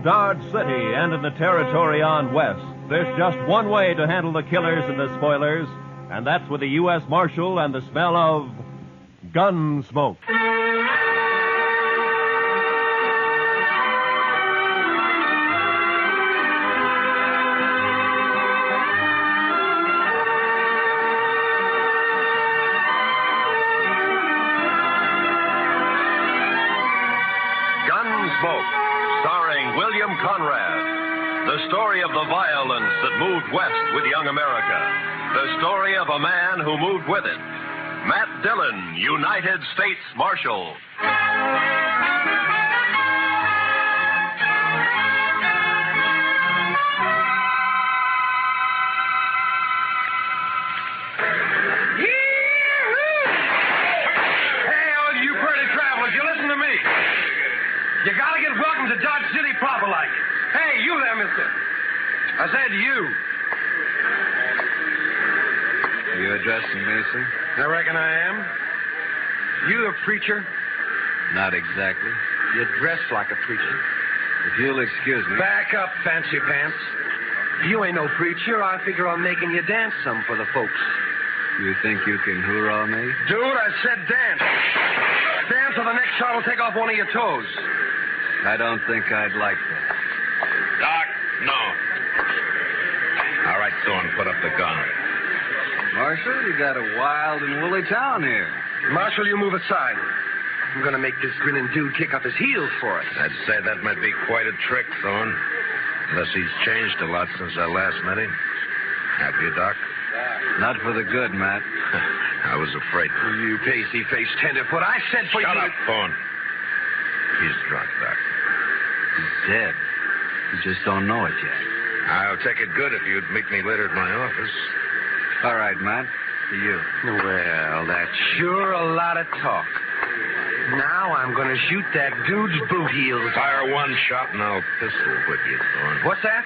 Dodge City and in the territory on west, there's just one way to handle the killers and the spoilers, and that's with the U.S. Marshal and the smell of Gunsmoke. Gunsmoke, starring William Conrad. The story of the violence that moved west with young America. The story of a man who moved with it. Matt Dillon, United States Marshal. You gotta get welcome to Dodge City proper like. Hey, you there, mister. I said you. You addressing me, sir? I reckon I am. You a preacher? Not exactly. You dress like a preacher. If you'll excuse me. Back up, fancy pants. You ain't no preacher. I figure on making you dance some for the folks. You think you can hoorah me? Dude, I said dance. Dance or the next shot will take off one of your toes. I don't think I'd like that. Doc, no. All right, Thorne, put up the gun. Marshal, you got a wild and woolly town here. Marshal, you move aside. I'm going to make this grinning dude kick up his heels for us. I'd say that might be quite a trick, Thorne. Unless he's changed a lot since I last met him. Have you, Doc? Not for the good, Matt. I was afraid. You pasty-faced tenderfoot. I said for you... Shut up, Thorne. He's drunk, Doc. He's dead. You just don't know it yet. I'll take it good if you'd meet me later at my office. All right, Matt. To you. Well, that's sure a lot of talk. Now I'm going to shoot that dude's boot heels. Fire one shot and I'll pistol whip you, Thorne. What's that?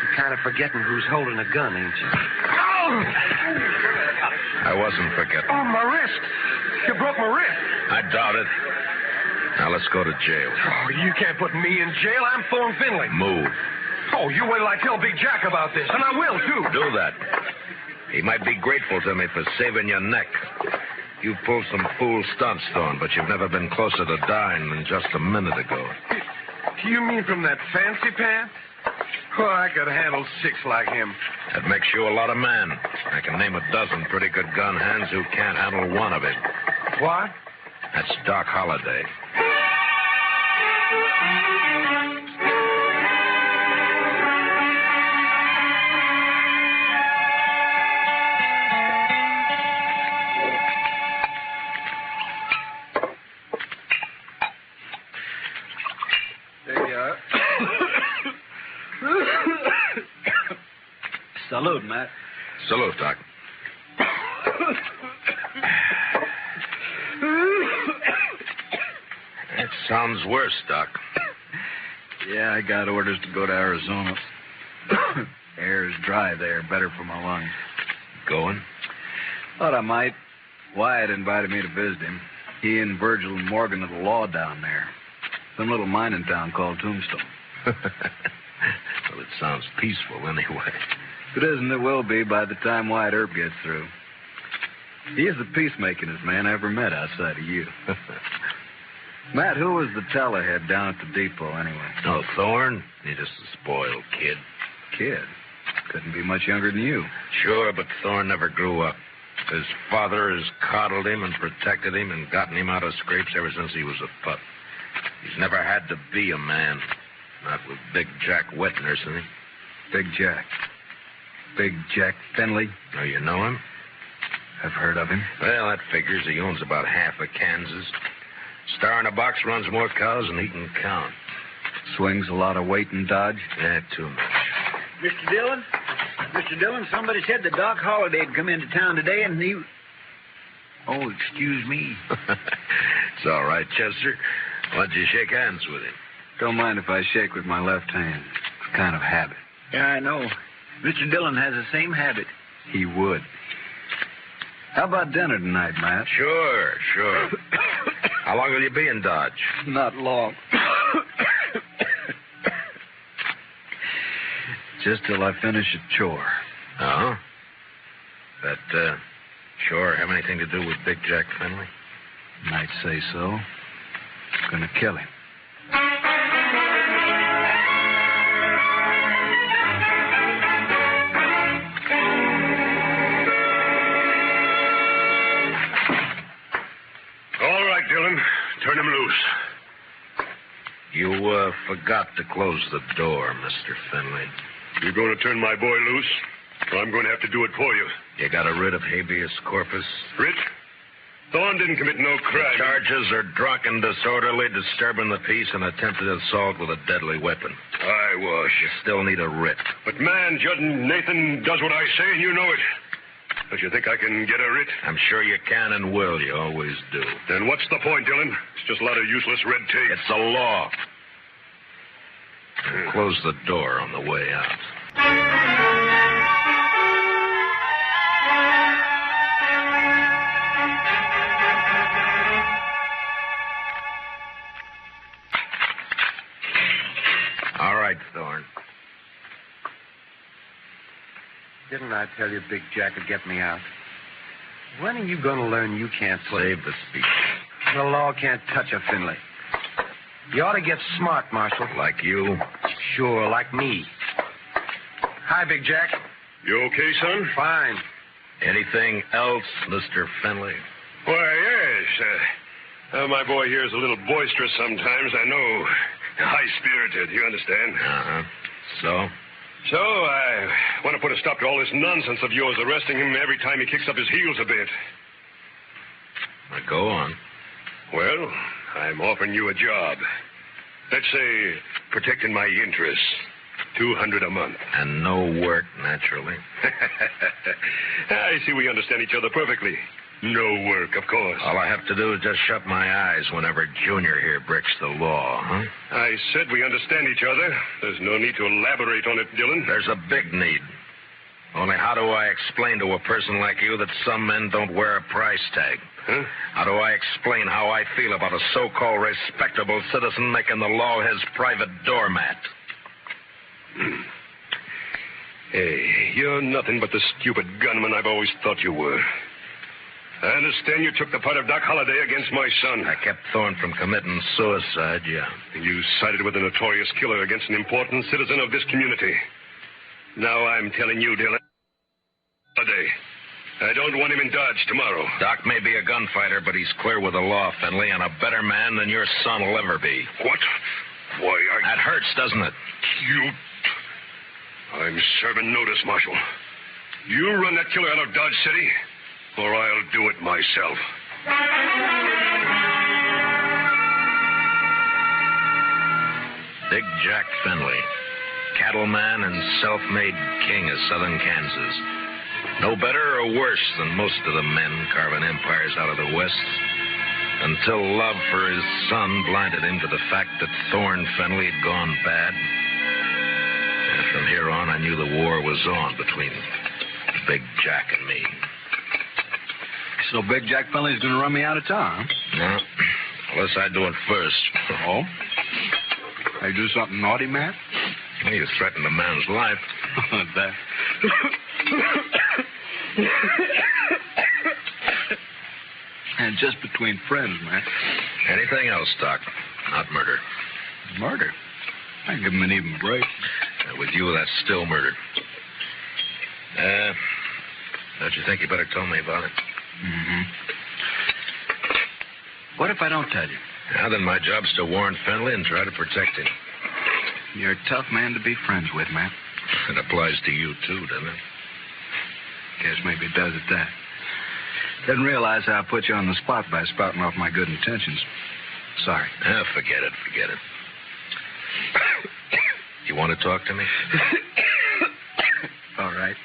You're kind of forgetting who's holding a gun, ain't you? Oh! I wasn't forgetting. Oh, my wrist. You broke my wrist. I doubt it. Now let's go to jail. Oh, you can't put me in jail. I'm Thorne Finley. Move. Oh, you wait till I tell Big Jack about this, and I will, too. Do that. He might be grateful to me for saving your neck. You pulled some fool stunts, Thorne, but you've never been closer to dying than just a minute ago. You mean from that fancy pants? Oh, I could handle 6 like him. That makes you a lot of man. I can name a dozen pretty good gun hands who can't handle one of it. What? That's Doc Holliday. There you are. Salute, Matt. Salute, Doc. That sounds worse, Doc. Yeah, I got orders to go to Arizona. Air's dry there, better for my lungs. Going? Thought I might. Wyatt invited me to visit him. He and Virgil and Morgan of the law down there. Some little mining town called Tombstone. Well, it sounds peaceful anyway. If it isn't, it will be by the time Wyatt Earp gets through. He is the peacemakingest man I ever met outside of you. Matt, who was the tellerhead down at the depot anyway? Oh, Thorne? He's just a spoiled kid. Kid? Couldn't be much younger than you. Sure, but Thorne never grew up. His father has coddled him and protected him and gotten him out of scrapes ever since he was a pup. He's never had to be a man. Not with Big Jack wet nursing him. Big Jack. Big Jack Finley. Oh, you know him? I've heard of him. Well, that figures. He owns about half of Kansas. Star in a box runs more cows than he can count. Swings a lot of weight in Dodge? Yeah, too much. Mr. Dillon? Mr. Dillon, somebody said that Doc Holliday had come into town today and he... Oh, excuse me. It's all right, Chester. Why don't you shake hands with him? Don't mind if I shake with my left hand. It's a kind of habit. Yeah, I know. Mr. Dillon has the same habit. He would. How about dinner tonight, Matt? Sure. How long will you be in Dodge? Not long. Just till I finish a chore. Oh? That, chore have anything to do with Big Jack Finley? Might say so. Gonna kill him. All right, Dillon. Turn him loose. You, forgot to close the door, Mr. Finley. You going to turn my boy loose? Or I'm going to have to do it for you. You got a writ of habeas corpus? Writ? Thorne didn't commit no crime. The charges are drunken, disorderly, disturbing the peace, and attempted assault with a deadly weapon. Eyewash. You still need a writ. But, man, Judge Nathan does what I say, and you know it. Don't you think I can get a writ? I'm sure you can and will. You always do. Then what's the point, Dillon? It's just a lot of useless red tape. It's the law. Close the door on the way out. All right, Thorne. Didn't I tell you Big Jack would get me out? When are you going to learn you can't play? Save the speech. The law can't touch a Finley. You ought to get smart, Marshal. Like you? Sure, like me. Hi, Big Jack. You okay, son? Fine. Anything else, Mr. Finley? Why, yes. My boy here is a little boisterous sometimes, I know. High-spirited, you understand? Uh-huh. So? So, I want to put a stop to all this nonsense of yours arresting him every time he kicks up his heels a bit. Now, go on. Well, I'm offering you a job. Let's say protecting my interests. $200 a month. And no work, naturally. I see we understand each other perfectly. No work, of course. All I have to do is just shut my eyes whenever Junior here breaks the law, huh? I said we understand each other. There's no need to elaborate on it, Dillon. There's a big need. Only how do I explain to a person like you that some men don't wear a price tag? Huh? How do I explain how I feel about a so-called respectable citizen making the law his private doormat? Hey, you're nothing but the stupid gunman I've always thought you were. I understand you took the part of Doc Holliday against my son. I kept Thorne from committing suicide, yeah. You sided with a notorious killer against an important citizen of this community. Now I'm telling you, Dillon, Holliday, I don't want him in Dodge tomorrow. Doc may be a gunfighter, but he's clear with the law, Finley, and a better man than your son will ever be. What? Why, That hurts, doesn't it? I'm serving notice, Marshal. You run that killer out of Dodge City, or I'll do it myself. Big Jack Finley, cattleman and self-made king of southern Kansas. No better or worse than most of the men carving empires out of the West, until love for his son blinded him to the fact that Thorne Finley had gone bad. And from here on, I knew the war was on between Big Jack and me. So Big Jack Finley's going to run me out of town, huh? No, unless I do it first. Oh? I do something naughty, Matt? Well, you threatened a man's life. That. And just between friends, Matt. Anything else, Doc? Not murder. Murder? I give him an even break. With you, that's still murder. Don't you think you better tell me about it? Mm-hmm. What if I don't tell you? Now, then my job's to warn Finley and try to protect him. You're a tough man to be friends with, Matt. It applies to you, too, doesn't it? Guess maybe it does at that. Didn't realize how I put you on the spot by spouting off my good intentions. Sorry. Forget it. You want to talk to me? All right.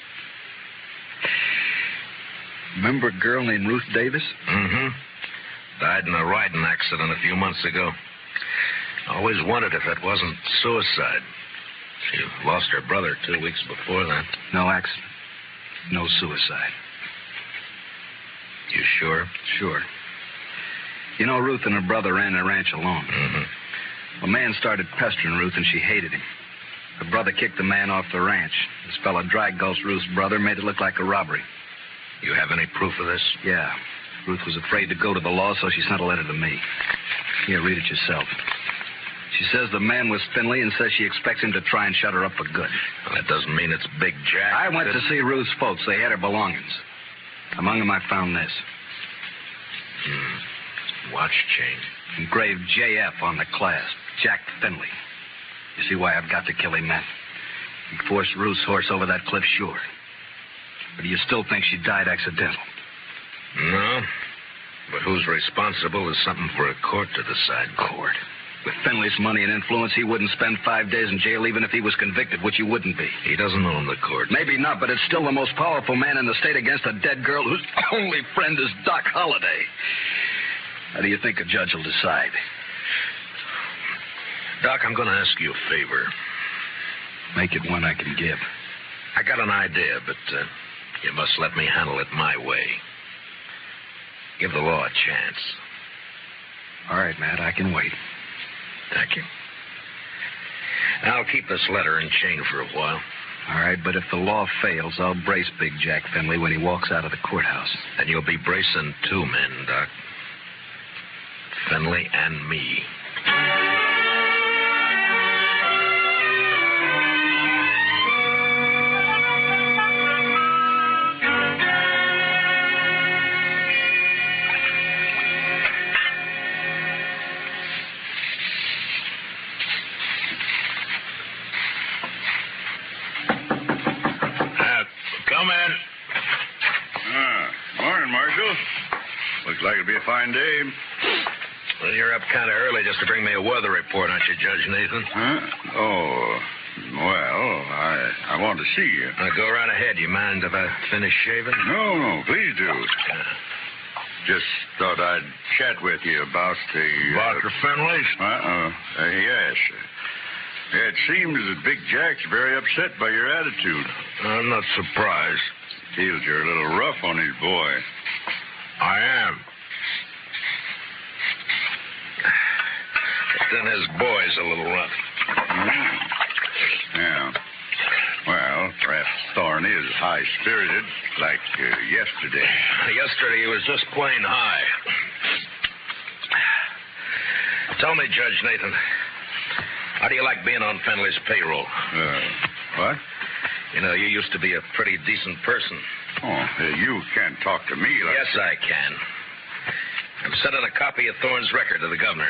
Remember a girl named Ruth Davis? Mm-hmm. Died in a riding accident a few months ago. Always wondered if it wasn't suicide. She lost her brother 2 weeks before that. No accident. No suicide. You sure? Sure. You know, Ruth and her brother ran a ranch alone. Mm-hmm. A man started pestering Ruth, and she hated him. The brother kicked the man off the ranch. This fella dragged Gulch Ruth's brother, made it look like a robbery. You have any proof of this? Yeah. Ruth was afraid to go to the law, so she sent a letter to me. Here, read it yourself. She says the man was Finley and says she expects him to try and shut her up for good. Well, that doesn't mean it's Big Jack. I went to see Ruth's folks. They had her belongings. Among them, I found this. Watch chain. Engraved JF on the clasp. Jack Finley. You see why I've got to kill him, Matt? He forced Ruth's horse over that cliff, sure. But do you still think she died accidental? No. But who's responsible is something for a court to decide. Court? With Finley's money and influence, he wouldn't spend 5 days in jail even if he was convicted, which he wouldn't be. He doesn't own the court. Maybe not, but it's still the most powerful man in the state against a dead girl whose only friend is Doc Holliday. How do you think a judge will decide? Doc, I'm going to ask you a favor. Make it one I can give. I got an idea, but you must let me handle it my way. Give the law a chance. All right, Matt, I can wait. Thank you. I'll keep this letter and chain for a while. All right, but if the law fails, I'll brace Big Jack Finley when he walks out of the courthouse. And you'll be bracing 2 men, Doc. Finley and me. Come in. Morning, Marshal. Looks like it'll be a fine day. Well, you're up kind of early just to bring me a weather report, aren't you, Judge Nathan? Huh? Oh, well, I want to see you. Go right ahead. You mind if I finish shaving? No, please do. Just thought I'd chat with you about the... About the Finleys? Yes. It seems that Big Jack's very upset by your attitude. I'm not surprised. Feels you're a little rough on his boy. I am. But then his boy's a little rough. Yeah. Well, perhaps Thorny is high-spirited, like yesterday. Yesterday he was just plain high. Tell me, Judge Nathan, how do you like being on Finley's payroll? What? You know, you used to be a pretty decent person. Oh, you can't talk to me like... Yes, I can. I'm sending a copy of Thorne's record to the governor.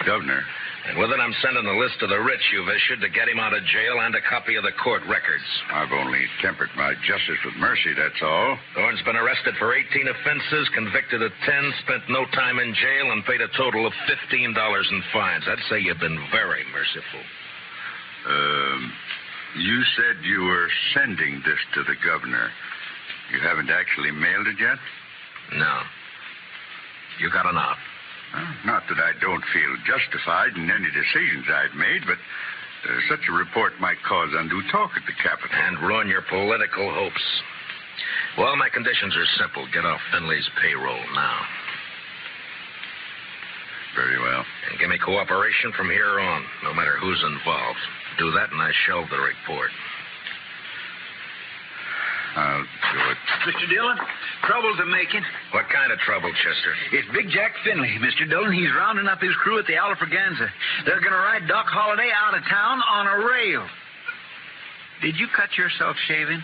Governor? And with it, I'm sending a list of the writs you've issued to get him out of jail and a copy of the court records. I've only tempered my justice with mercy, that's all. Thorne's been arrested for 18 offenses, convicted of 10, spent no time in jail, and paid a total of $15 in fines. I'd say you've been very merciful. You said you were sending this to the governor. You haven't actually mailed it yet? No. You got an out. Not that I don't feel justified in any decisions I've made, but such a report might cause undue talk at the Capitol. And ruin your political hopes. Well, my conditions are simple. Get off Finley's payroll now. Very well. And give me cooperation from here on, no matter who's involved. Do that and I shelve the report. I'll do it. Mr. Dillon, trouble's a-making. What kind of trouble, Chester? It's Big Jack Finley, Mr. Dillon. He's rounding up his crew at the Alfraganza. They're going to ride Doc Holliday out of town on a rail. Did you cut yourself shaving?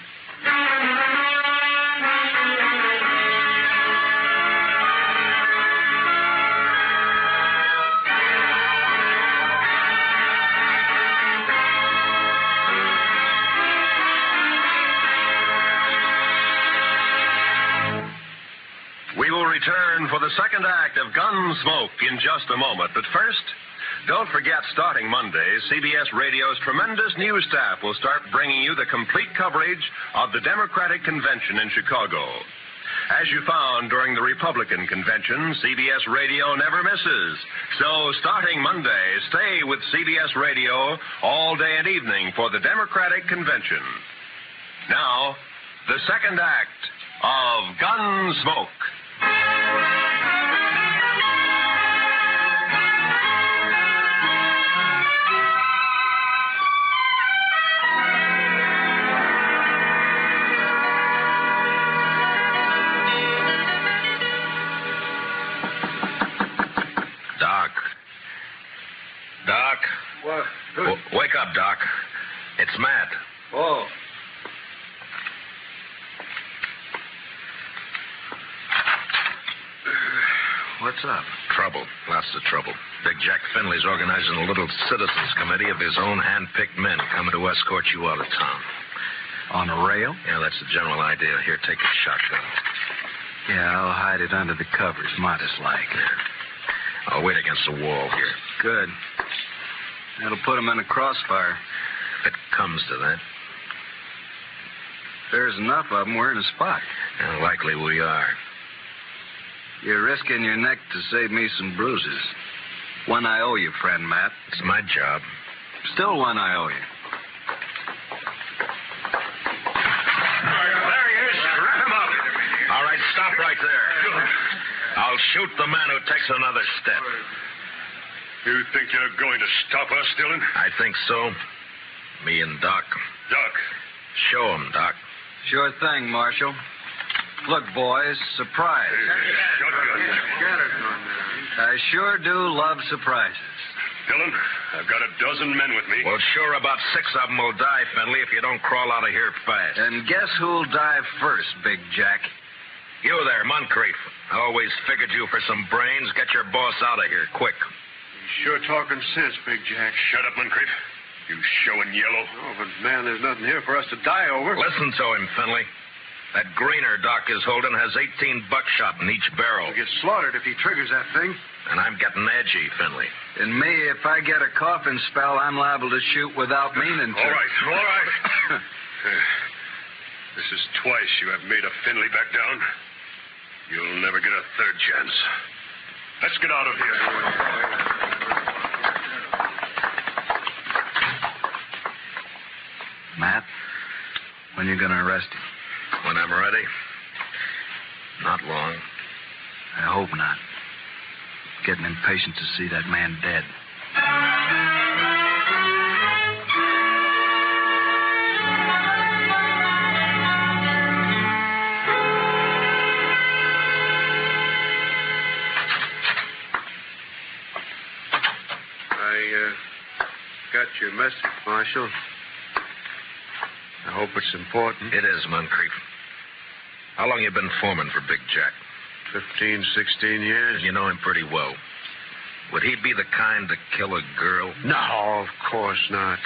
We will return for the second act of Gunsmoke in just a moment. But first, don't forget, starting Monday, CBS Radio's tremendous news staff will start bringing you the complete coverage of the Democratic Convention in Chicago. As you found during the Republican Convention, CBS Radio never misses. So starting Monday, stay with CBS Radio all day and evening for the Democratic Convention. Now, the second act of Gunsmoke. What's up? Trouble. Lots of trouble. Big Jack Finley's organizing a little citizens committee of his own hand-picked men coming to escort you out of town. On a rail? Yeah, that's the general idea. Here, take a shotgun. Yeah, I'll hide it under the covers, modest-like. Yeah. I'll wait against the wall here. Good. That'll put him in a crossfire. If it comes to that. There's enough of them, we're in a spot. Yeah, likely we are. You're risking your neck to save me some bruises. One I owe you, friend Matt. It's my job. Still one I owe you. There he is. Wrap him up. All right, stop right there. I'll shoot the man who takes another step. You think you're going to stop us, Dillon? I think so. Me and Doc. Doc. Show him, Doc. Sure thing, Marshal. Look, boys, surprise. Shotgun. I sure do love surprises. Dillon, I've got a dozen men with me. Well, sure, about 6 of them will die, Finley, if you don't crawl out of here fast. And guess who'll die first, Big Jack? You there, Moncrief. I always figured you for some brains. Get your boss out of here, quick. Sure talking sense, Big Jack. Shut up, Moncrief. You showing yellow. Oh, but, man, there's nothing here for us to die over. Listen to him, Finley. That greener Doc is holding has 18 buckshot in each barrel. He'll get slaughtered if he triggers that thing. And I'm getting edgy, Finley. And me, if I get a coughing spell, I'm liable to shoot without meaning to. All right. This is twice you have made a Finley back down. You'll never get a third chance. Let's get out of here. Matt, when you going to arrest him? When I'm ready. Not long. I hope not. Getting impatient to see that man dead. I got your message, Marshal. I hope it's important. It is, Moncrief. How long you been foreman for Big Jack? 15, 16 years. You know him pretty well. Would he be the kind to kill a girl? No, of course not.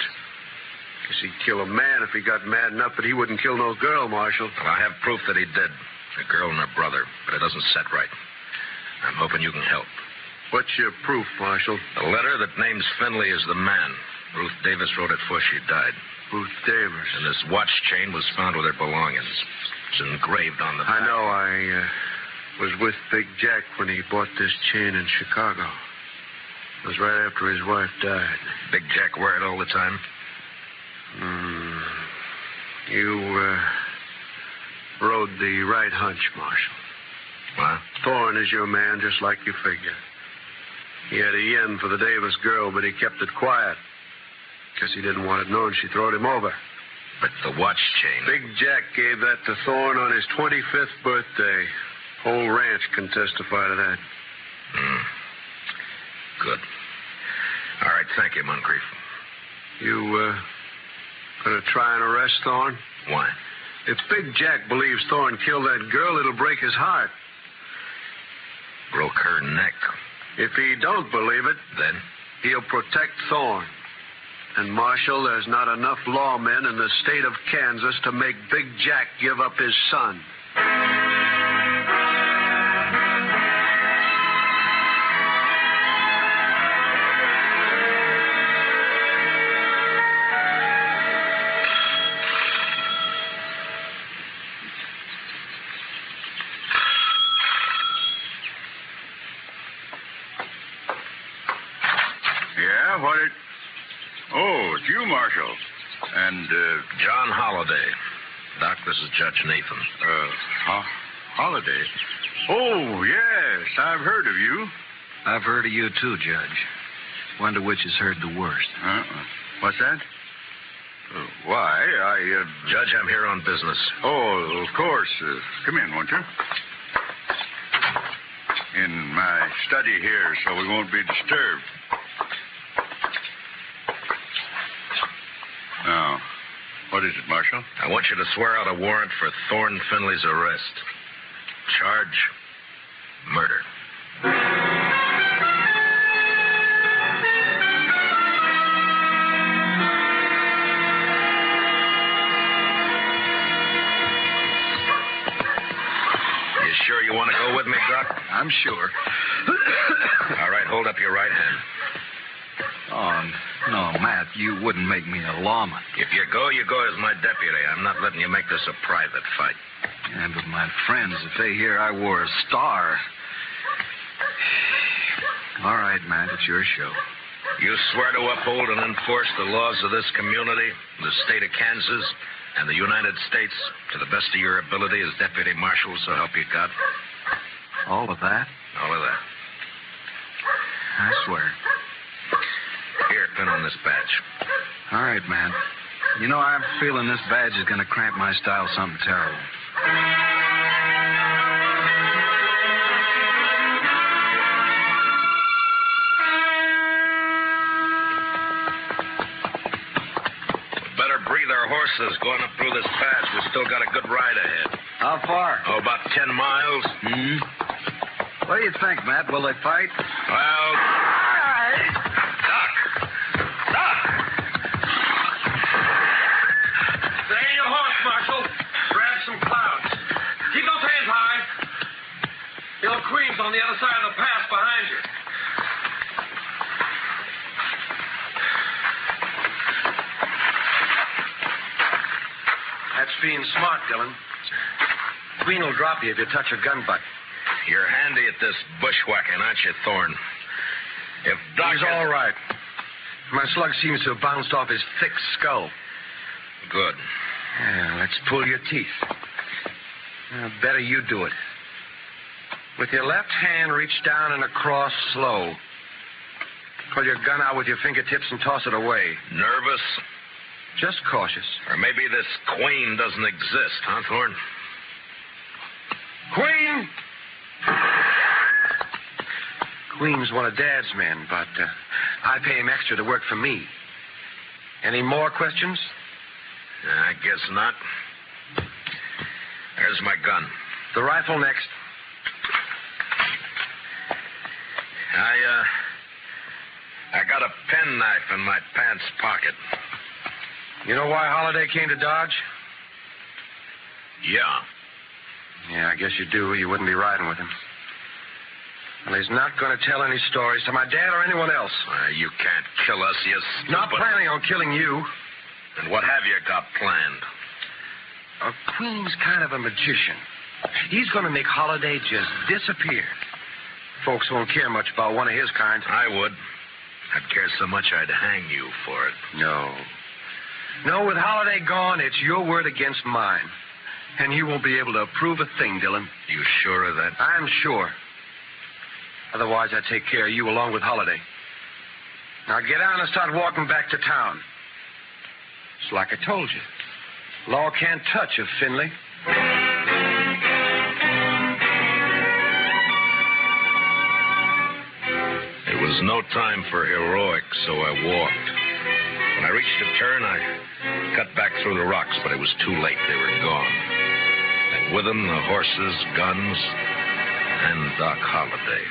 Guess he'd kill a man if he got mad enough, but he wouldn't kill no girl, Marshal. Well, I have proof that he did. A girl and her brother, but it doesn't set right. I'm hoping you can help. What's your proof, Marshal? A letter that names Finley as the man. Ruth Davis wrote it before she died. Ruth Davis. And this watch chain was found with her belongings. It's engraved on the back. I know. I was with Big Jack when he bought this chain in Chicago. It was right after his wife died. Big Jack wear it all the time? You rode the right hunch, Marshal. What? Thorne is your man, just like you figure. He had a yen for the Davis girl, but he kept it quiet. Guess he didn't want it known she throwed him over. But the watch chain... Big Jack gave that to Thorne on his 25th birthday. Whole ranch can testify to that. Good. All right, thank you, Moncrief. You, gonna try and arrest Thorne? Why? If Big Jack believes Thorne killed that girl, it'll break his heart. Broke her neck. If he don't believe it, Then? he'll protect Thorne. And, Marshal, there's not enough lawmen in the state of Kansas to make Big Jack give up his son. Yeah, what it... Oh, it's you, Marshal. And, John Holliday. Doc, this is Judge Nathan. Holiday? Oh, yes, I've heard of you. I've heard of you, too, Judge. Wonder which has heard the worst. What's that? Why, Judge, I'm here on business. Oh, of course. Come in, won't you? In my study here, so we won't be disturbed. Now, what is it, Marshal? I want you to swear out a warrant for Thorne Finley's arrest. Charge, murder. sure you want to go with me, Doc? I'm sure. All right, hold up your right hand. Oh, no, Matt, you wouldn't make me a lawman. If you go as my deputy. I'm not letting you make this a private fight. Yeah, but my friends, if they hear I wore a star... All right, Matt, it's your show. You swear to uphold and enforce the laws of this community, the state of Kansas, and the United States to the best of your ability as deputy marshal, so help you God? All of that? All of that. I swear. Here, pin on this badge. All right, man. You know, I'm feeling this badge is going to cramp my style something terrible. Better breathe our horses going up through this pass. We still got a good ride ahead. How far? Oh, about 10 miles. Hmm? What do you think, Matt? Will they fight? Well... Queen's on the other side of the pass behind you. That's being smart, Dillon. Queen will drop you if you touch her gun butt. You're handy at this bushwhacking, aren't you, Thorne? If Doc... He's all right. My slug seems to have bounced off his thick skull. Good. Yeah, let's pull your teeth. Better you do it. With your left hand, reach down and across slow. Pull your gun out with your fingertips and toss it away. Nervous? Just cautious. Or maybe this Queen doesn't exist, huh, Thorne? Queen! Queen's one of Dad's men, but I pay him extra to work for me. Any more questions? I guess not. There's my gun. The rifle next. I got a penknife in my pants pocket. You know why Holiday came to Dodge? Yeah. Yeah, I guess you do. You wouldn't be riding with him. Well, he's not going to tell any stories to my dad or anyone else. You can't kill us, you stupid... Not planning on killing you. And what have you got planned? Queen's kind of a magician. He's going to make Holiday just disappear. Folks won't care much about one of his kind. I would. I'd care so much I'd hang you for it. No, with Holiday gone, it's your word against mine. And you won't be able to prove a thing, Dillon. You sure of that? I'm sure. Otherwise, I'd take care of you along with Holiday. Now get on and start walking back to town. It's like I told you. Law can't touch you, Finley. It was no time for heroics, so I walked. When I reached a turn, I cut back through the rocks, but it was too late. They were gone. And with them, the horses, guns, and Doc Holliday.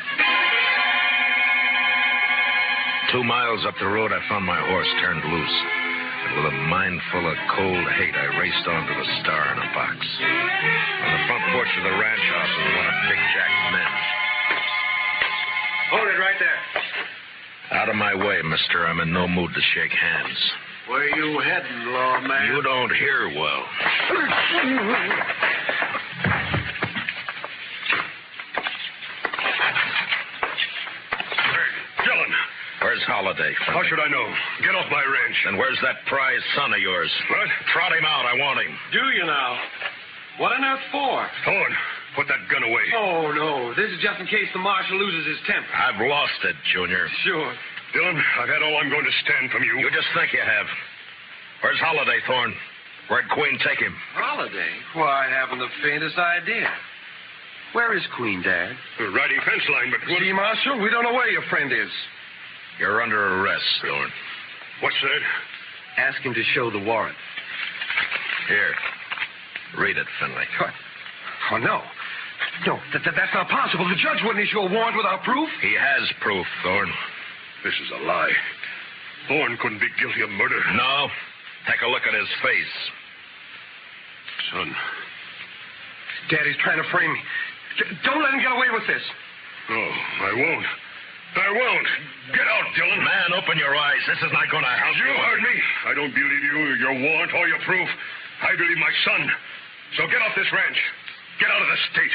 2 miles up the road, I found my horse turned loose. And with a mind full of cold hate, I raced onto the Star in a box. On the front porch of the ranch house was one of Big Jack's men. Hold it right there. Out of my way, mister. I'm in no mood to shake hands. Where you heading, lawman? You don't hear well. Dillon. Where's Holiday? How should I know? Get off my ranch. And where's that prize son of yours? What? Trot him out. I want him. Do you now? What on earth for? Thorne, put that gun away. Oh, no. This is just in case the marshal loses his temper. I've lost it, Junior. Sure. Dillon, I've had all I'm going to stand from you. You just think you have. Where's Holiday, Thorne? Where'd Queen take him? Holiday? Why, I haven't the faintest idea. Where is Queen, Dad? The riding fence line, but... See, Marshal, we don't know where your friend is. You're under arrest, Thorne. What's that? Ask him to show the warrant. Here. Read it, Finley. What? Oh, no. No, that's not possible. The judge wouldn't issue a warrant without proof. He has proof, Thorne. This is a lie. Thorne couldn't be guilty of murder. No. Take a look at his face. Son. Daddy's trying to frame me. Don't let him get away with this. No, I won't. I won't. Get out, Dillon. Man, open your eyes. This is not going to help You heard me. I don't believe you, your warrant, or your proof. I believe my son. So get off this ranch. Get out of the state.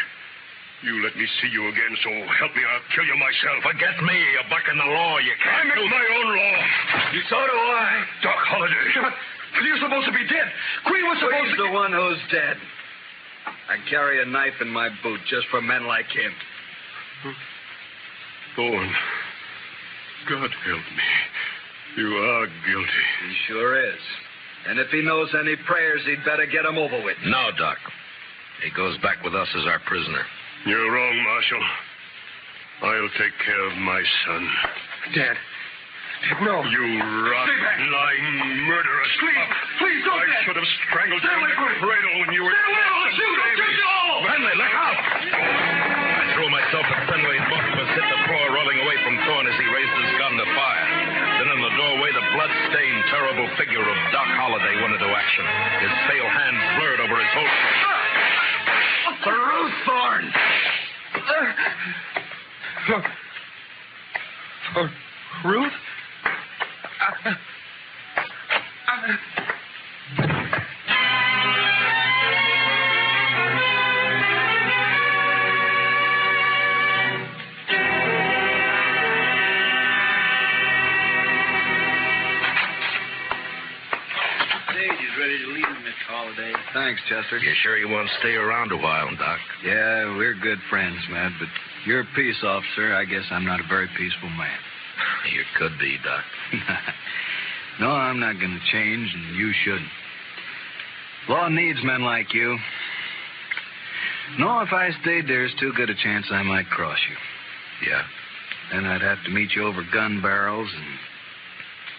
You let me see you again, so help me, I'll kill you myself. Forget me. You're bucking the law. You I can't make my own law. So do I. Doc Holliday. But you're supposed to be dead. Queen was supposed He's to... the one who's dead. I carry a knife in my boot just for men like him. Thorne, God help me. You are guilty. He sure is. And if he knows any prayers, he'd better get them over with. No, Doc. He goes back with us as our prisoner. You're wrong, Marshal. I'll take care of my son. Dad, no. You rotten, lying, murderous pup. Please don't, I Dad. should have strangled you Stay in away the from me. cradle when you were... Stay away, I'll shoot. I'll shoot you all. Finley, look out! I threw myself at Finley, and both of us hit the floor, rolling away from Thorne as he raised his gun to fire. Then in the doorway, the blood-stained, terrible figure of Doc Holliday went into action. His pale hands blurred over his holster. Ruth Thorne. Ruth? Stage's ready to leave, Miss Holliday. Thanks, Chester. You sure you want to stay around a while, Doc? Yeah, we're good friends, Matt, but you're a peace officer. I guess I'm not a very peaceful man. You could be, Doc. No, I'm not going to change, and you shouldn't. Law needs men like you. No, if I stayed, there's too good a chance I might cross you. Yeah? Then I'd have to meet you over gun barrels, and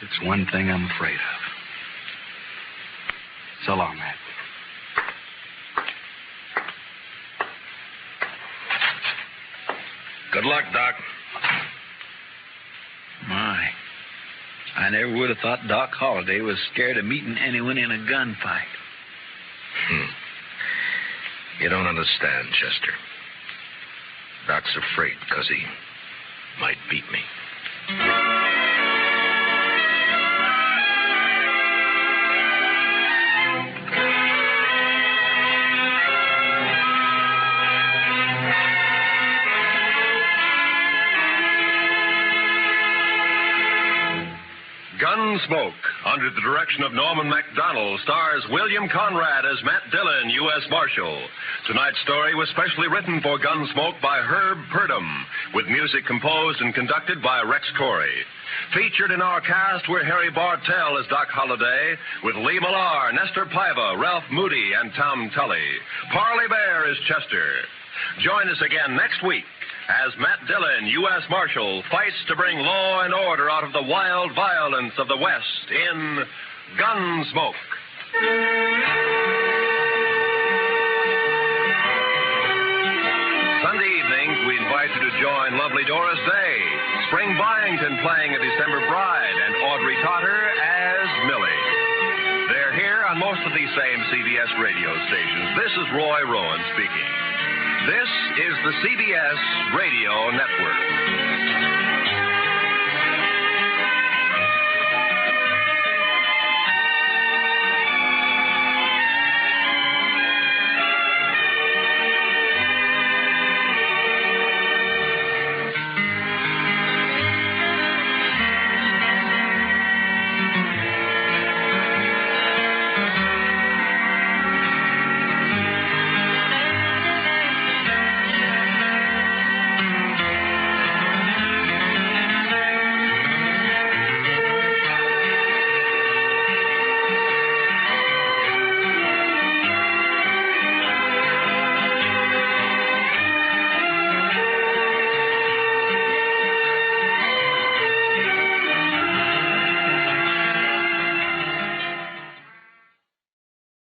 it's one thing I'm afraid of. So long, Matt. Good luck, Doc. My. I never would have thought Doc Holliday was scared of meeting anyone in a gunfight. You don't understand, Chester. Doc's afraid because he might beat me. Gunsmoke, under the direction of Norman MacDonald, stars William Conrad as Matt Dillon, U.S. Marshal. Tonight's story was specially written for Gunsmoke by Herb Purdom, with music composed and conducted by Rex Corey. Featured in our cast were Harry Bartell as Doc Holliday, with Lee Millar, Nestor Paiva, Ralph Moody, and Tom Tully. Parley Bear is Chester. Join us again next week as Matt Dillon, U.S. Marshal, fights to bring law and order out of the wild violence of the West in Gunsmoke. Sunday evenings, we invite you to join lovely Doris Day, Spring Byington playing a December Bride, and Audrey Totter as Millie. They're here on most of these same CBS radio stations. This is Roy Rowan speaking. This is the CBS Radio Network.